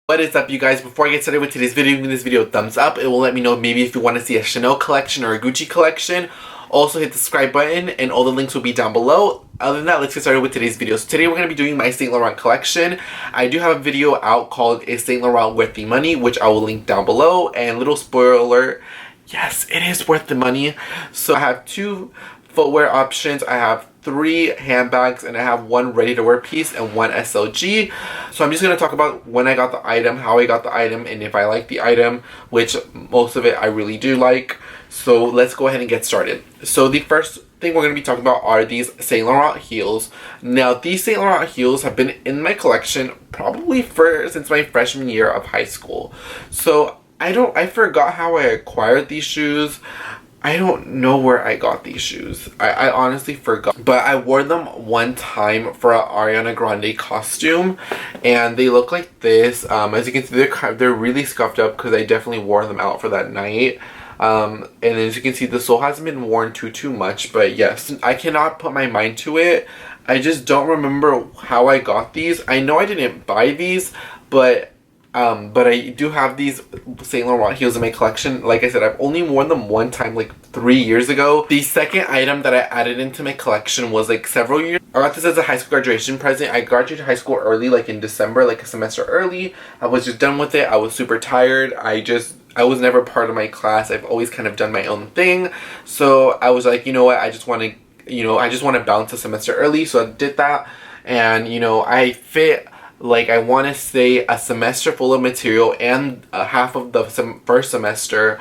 What is up, you guys? Before I get started with today's video, give this video a thumbs up. It will let me know maybe if you want to see a Chanel collection or a Gucci collection. Also hit the subscribe button and all the links will be down below. Other than that, let's get started with today's video. So today we're going to be doing my Saint Laurent collection. I do have a video out called Is Saint Laurent Worth the Money, which I will link down below. And little spoiler, yes, it is worth the money. So I have two footwear options. I have 3 handbags and I have 1 ready-to-wear piece and 1 SLG. So I'm just going to talk about when I got the item, how I got the item, and if I like the item, which most of it I really do like. So let's go ahead and get started. So the first thing we're going to be talking about are these Saint Laurent heels. Now these Saint Laurent heels have been in my collection probably since my freshman year of high school. So I forgot how I acquired these shoes. I don't know where I got these shoes. I honestly forgot. But I wore them one time for an Ariana Grande costume. And they look like this. As you can see, they're really scuffed up because I definitely wore them out for that night. And as you can see, the sole hasn't been worn too much. But yes, I cannot put my mind to it. I just don't remember how I got these. I know I didn't buy these, but I do have these Saint Laurent heels in my collection. Like I said, I've only worn them one time, like 3 years ago. The second item that I added into my collection was like several years. I got this as a high school graduation present. I graduated high school early, like in December, like a semester early. I was just done with it. I was super tired. I was never part of my class. I've always kind of done my own thing. So I was like, you know what? I just want to bounce a semester early. So I did that. And, I fit, like, I want to say a semester full of material and half of the first semester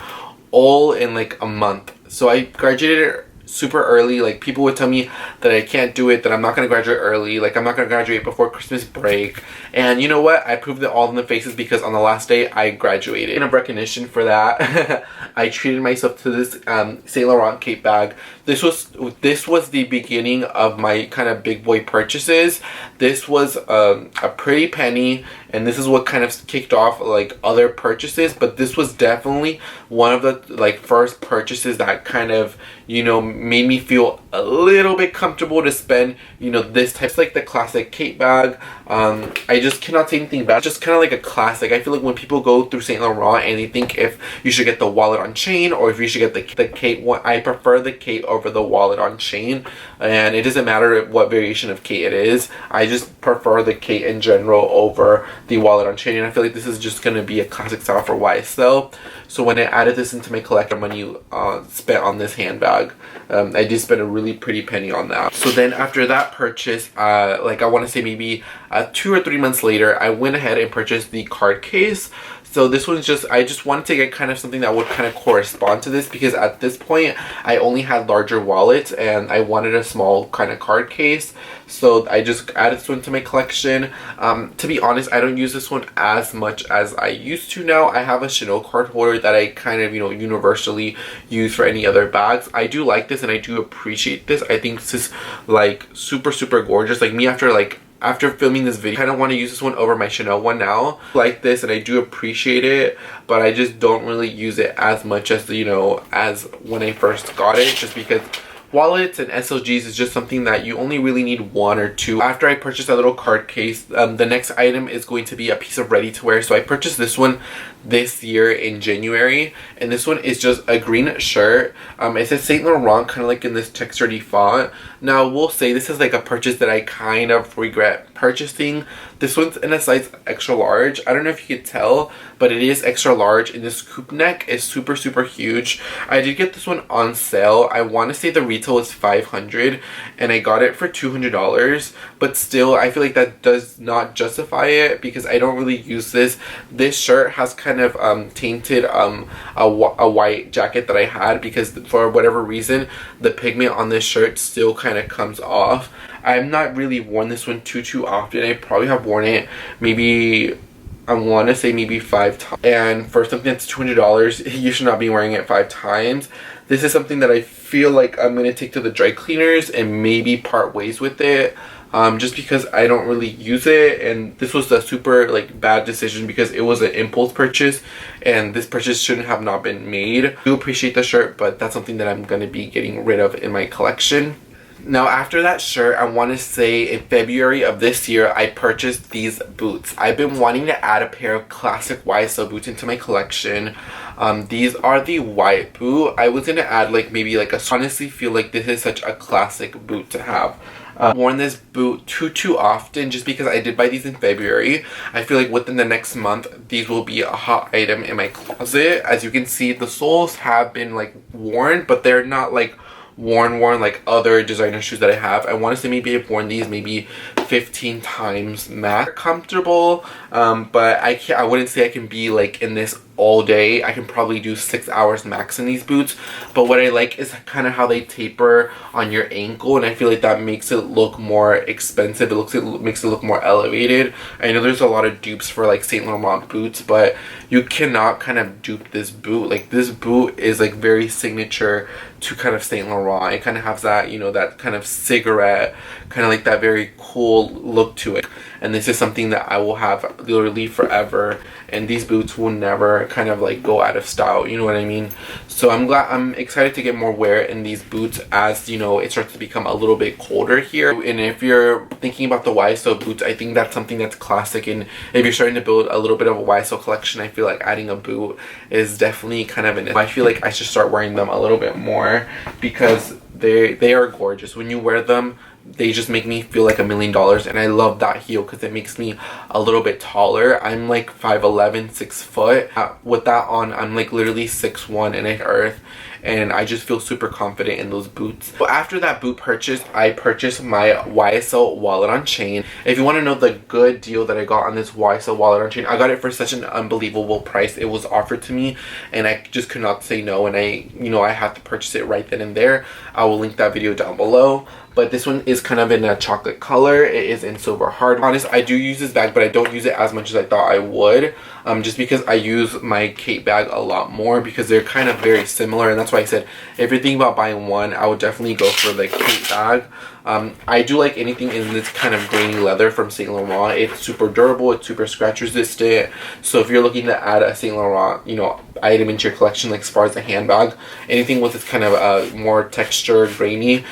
all in like a month. So I graduated super early. Like, people would tell me that I can't do it, that I'm not going to graduate early, like I'm not going to graduate before Christmas break. And you know what? I proved it all in the faces because on the last day I graduated. In recognition for that, I treated myself to this Saint Laurent cape bag. This was the beginning of my kind of big boy purchases. This was a pretty penny, and this is what kind of kicked off like other purchases. But this was definitely one of the like first purchases that kind of made me feel a little bit comfortable to spend this type. It's like the classic cape bag. I just cannot say anything bad. It's just kind of like a classic. I feel like when people go through Saint Laurent and they think if you should get the wallet on chain or if you should get the cape one, I prefer the cape over the wallet on chain, and it doesn't matter what variation of cape it is. I just prefer the cape in general over the wallet on chain, and I feel like this is just going to be a classic style for YSL. So when I added this into my collection, money spent on this handbag, I did spend a really pretty penny on that. So then after that purchase, like I want to say maybe 2 or 3 months later, I went ahead and purchased the card case. So this one's I just wanted to get kind of something that would kind of correspond to this, because at this point I only had larger wallets and I wanted a small kind of card case. So I just added this one to my collection. To be honest, I don't use this one as much as I used to now. I have a Chanel card holder that I kind of, universally use for any other bags. I do like this and I do appreciate this. I think this is like super gorgeous. Like me, after filming this video, I kind of want to use this one over my Chanel one now. I like this and I do appreciate it, but I just don't really use it as much as, as when I first got it, just because wallets and SLGs is just something that you only really need 1 or 2. After I purchased a little card case, the next item is going to be a piece of ready-to-wear. So I purchased this one this year in January, and this one is just a green shirt. It says Saint Laurent kind of like in this textured font. Now we'll say this is like a purchase that I kind of regret purchasing. This one's in a size extra large. I don't know if you could tell, but it is extra large, and this coupe neck is super huge. I did get this one on sale. I want to say the retail is $500 and I got it for $200, but still I feel like that does not justify it because I don't really use this. This shirt has kind of tainted a white jacket that I had, because for whatever reason the pigment on this shirt still kind of comes off. I've not really worn this one too often. I probably have worn it maybe, I want to say maybe 5 times. And for something that's $200, you should not be wearing it 5 times. This is something that I feel like I'm going to take to the dry cleaners and maybe part ways with it. Just because I don't really use it, and this was a super like bad decision because it was an impulse purchase and this purchase shouldn't have not been made. I do appreciate the shirt, but that's something that I'm going to be getting rid of in my collection. Now after that shirt, I want to say in February of this year, I purchased these boots. I've been wanting to add a pair of classic YSL boots into my collection. These are the white boot. I was going to add like maybe like a, honestly feel like this is such a classic boot to have. Worn this boot too often just because I did buy these in February. I feel like within the next month these will be a hot item in my closet. As you can see, the soles have been like worn, but they're not like worn like other designer shoes that I have. I want to say maybe I've worn these maybe 15 times max. Comfortable, but I wouldn't say I can be like in this all day. I can probably do 6 hours max in these boots, but what I like is kind of how they taper on your ankle, and I feel like that makes it look more expensive. It makes it look more elevated. I know there's a lot of dupes for like Saint Laurent boots, but you cannot kind of dupe this boot. Like this boot is like very signature to kind of Saint Laurent. It kind of has that, you know, that kind of cigarette, kind of like that very cool look to it. And this is something that I will have literally forever, and these boots will never kind of like go out of style, you know what I mean? So I'm excited to get more wear in these boots as, you know, it starts to become a little bit colder here. And if you're thinking about the YSL boots, I think that's something that's classic, and if you're starting to build a little bit of a YSL collection, I feel like adding a boot is definitely kind of I feel like I should start wearing them a little bit more because they are gorgeous. When you wear them, they just make me feel like $1 million, and I love that heel because it makes me a little bit taller. I'm like 5'11", 6 foot. With that on, I'm like literally 6'1" in earth, and I just feel super confident in those boots. So after that boot purchase, I purchased my YSL wallet on chain. If you want to know the good deal that I got on this YSL wallet on chain, I got it for such an unbelievable price. It was offered to me, and I just could not say no, and I had to purchase it right then and there. I will link that video down below. But this one is kind of in a chocolate color. It is in silver hard. Honest, I do use this bag, but I don't use it as much as I thought I would. Just because I use my Kate bag a lot more because they're kind of very similar. And that's why I said, if you're thinking about buying one, I would definitely go for the Kate bag. I do like anything in this kind of grainy leather from Saint Laurent. It's super durable, it's super scratch resistant. So if you're looking to add a Saint Laurent, you know, item into your collection, like as far as a handbag, anything with this kind of more textured, grainy,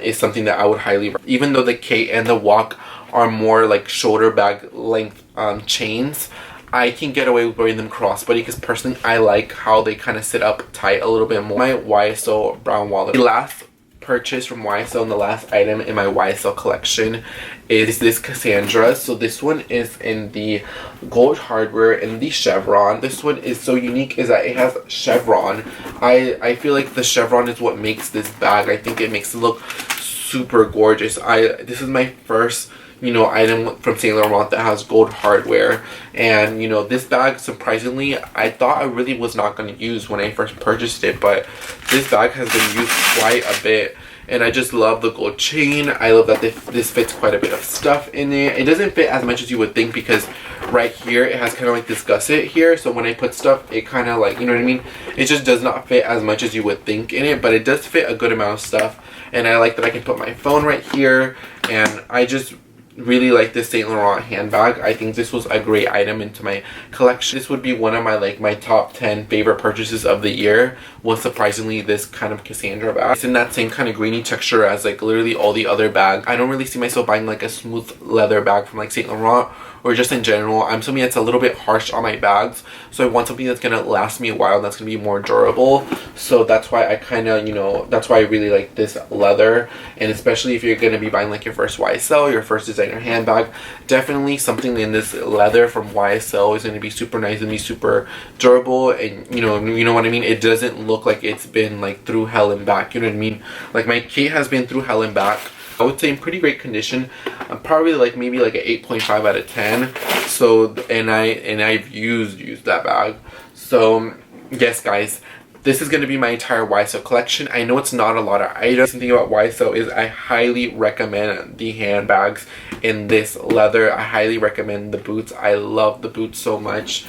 is something that I would highly recommend. Even though the Kate and the Walk are more like shoulder bag length chains, I can get away with wearing them crossbody because personally I like how they kind of sit up tight a little bit more. My YSL brown wallet. The last purchase from YSL and the last item in my YSL collection is this Cassandra. So this one is in the gold hardware and the chevron. This one is so unique is that it has chevron. I feel like the chevron is what makes this bag. I think it makes it look super gorgeous. This is my first, you know, item from Saint Laurent that has gold hardware, and you know, this bag, surprisingly, I thought I really was not going to use when I first purchased it, but this bag has been used quite a bit, and I just love the gold chain. I love that this fits quite a bit of stuff in it. It doesn't fit as much as you would think because right here it has kind of like this gusset here, so when I put stuff, it kind of like, you know what I mean, it just does not fit as much as you would think in it, but it does fit a good amount of stuff. And I like that I can put my phone right here, and I just really like this Saint Laurent handbag. I think this was a great item into my collection. This would be one of my top 10 favorite purchases of the year, was surprisingly this kind of Cassandra bag. It's in that same kind of greeny texture as like literally all the other bags. I don't really see myself buying like a smooth leather bag from like Saint Laurent or just in general. I'm something that's a little bit harsh on my bags, so I want something that's gonna last me a while, that's gonna be more durable. So that's why I kind of, you know, that's why I really like this leather. And especially if you're gonna be buying like your first YSL, your first designer handbag, definitely something in this leather from YSL is gonna be super nice and be super durable. And you know what I mean, it doesn't look like it's been like through hell and back, you know what I mean. Like my Kate has been through hell and back. I would say in pretty great condition. I'm probably like maybe like an 8.5 out of 10. So and I've used that bag. So yes guys, this is going to be my entire YSL collection. I know it's not a lot of items. The thing about YSL is I highly recommend the handbags in this leather. I highly recommend the boots. I love the boots so much.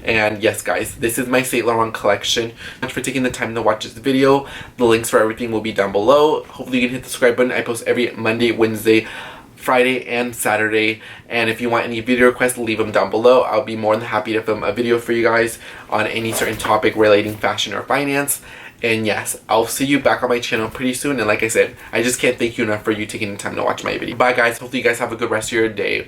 And yes guys, this is my Saint Laurent collection. Thanks for taking the time to watch this video. The links for everything will be down below. Hopefully you can hit the subscribe button. I post every Monday, Wednesday, Friday, and Saturday. And if you want any video requests, leave them down below. I'll be more than happy to film a video for you guys on any certain topic relating fashion or finance. And yes, I'll see you back on my channel pretty soon. And like I said, I just can't thank you enough for you taking the time to watch my video. Bye guys, hopefully you guys have a good rest of your day.